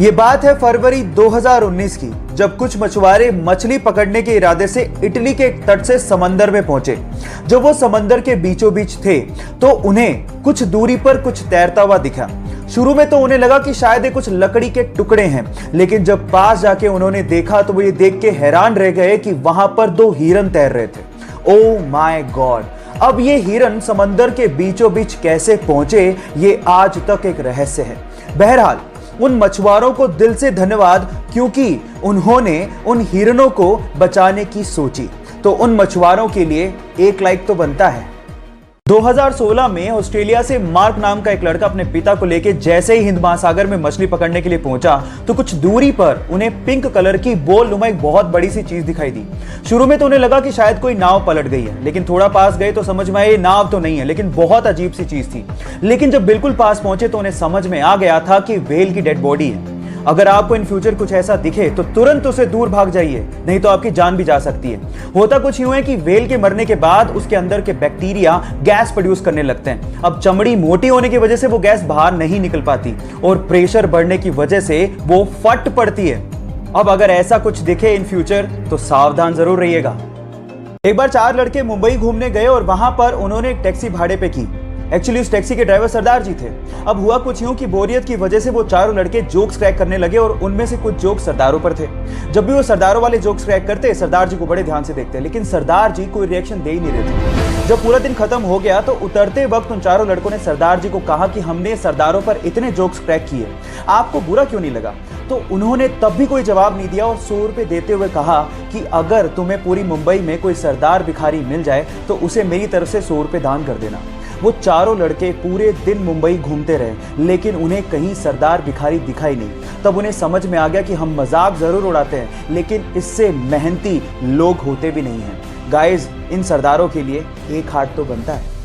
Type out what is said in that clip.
ये बात है फरवरी 2019 की, जब कुछ मछुआरे मछली पकड़ने के इरादे से इटली के एक तट से समंदर में पहुंचे। जब वो समंदर के बीचों बीच थे तो उन्हें कुछ दूरी पर कुछ तैरता हुआ दिखा। शुरू में तो उन्हें लगा कि शायद ये कुछ लकड़ी के टुकड़े हैं, लेकिन जब पास जाके उन्होंने देखा तो वो ये देख के हैरान रह गए कि वहां पर दो हिरन तैर रहे थे। Oh my God! अब ये हिरन समंदर के बीचों बीच कैसे पहुंचे, ये आज तक एक रहस्य है। बहरहाल उन मछुआरों को दिल से धन्यवाद, क्योंकि उन्होंने उन हिरणों को बचाने की सोची। तो उन मछुआरों के लिए एक लाइक तो बनता है। 2016 में ऑस्ट्रेलिया से मार्क नाम का एक लड़का अपने पिता को लेकर जैसे ही हिंद महासागर में मछली पकड़ने के लिए पहुंचा तो कुछ दूरी पर उन्हें पिंक कलर की बोल नुमा एक बहुत बड़ी सी चीज दिखाई दी। शुरू में तो उन्हें लगा कि शायद कोई नाव पलट गई है, लेकिन थोड़ा पास गए तो समझ में आया ये नाव तो नहीं है, लेकिन बहुत अजीब सी चीज थी। लेकिन जब बिल्कुल पास पहुंचे तो उन्हें समझ में आ गया था कि व्हेल की डेड बॉडी है। अगर आपको इन फ्यूचर कुछ ऐसा दिखे तो तुरंत उसे दूर भाग जाइए, नहीं तो आपकी जान भी जा सकती है। होता कुछ यूं है कि व्हेल के मरने के बाद उसके अंदर के बैक्टीरिया गैस प्रोड्यूस करने लगते हैं। अब चमड़ी मोटी होने की वजह से वो गैस बाहर नहीं निकल पाती और प्रेशर बढ़ने की वजह से वो फट पड़ती है। अब अगर ऐसा कुछ दिखे इन फ्यूचर तो सावधान जरूर रहिएगा। एक बार 4 लड़के मुंबई घूमने गए और वहां पर उन्होंने एक टैक्सी भाड़े पे की। एक्चुअली उस टैक्सी के ड्राइवर सरदार जी थे। अब हुआ कुछ यूं कि बोरियत की वजह से वो चारों लड़के जोक्स क्रैक करने लगे और उनमें से कुछ जोक्स सरदारों पर थे। जब भी वो सरदारों वाले जोक्स क्रैक करते, सरदार जी को बड़े ध्यान से देखते, लेकिन सरदार जी कोई रिएक्शन दे ही नहीं रहे थे। जब पूरा दिन खत्म हो गया तो उतरते वक्त उन चारों लड़कों ने सरदार जी को कहा कि हमने सरदारों पर इतने जोक्स क्रैक किए, आपको बुरा क्यों नहीं लगा? तो उन्होंने तब भी कोई जवाब नहीं दिया और 100 रुपए देते हुए कहा कि अगर तुम्हें पूरी मुंबई में कोई सरदार भिखारी मिल जाए तो उसे मेरी तरफ से 100 रुपए दान कर देना। वो चारों लड़के पूरे दिन मुंबई घूमते रहे, लेकिन उन्हें कहीं सरदार भिखारी दिखाई नहीं। तब उन्हें समझ में आ गया कि हम मजाक जरूर उड़ाते हैं, लेकिन इससे मेहनती लोग होते भी नहीं हैं। गाइस, इन सरदारों के लिए एक हार्ट तो बनता है।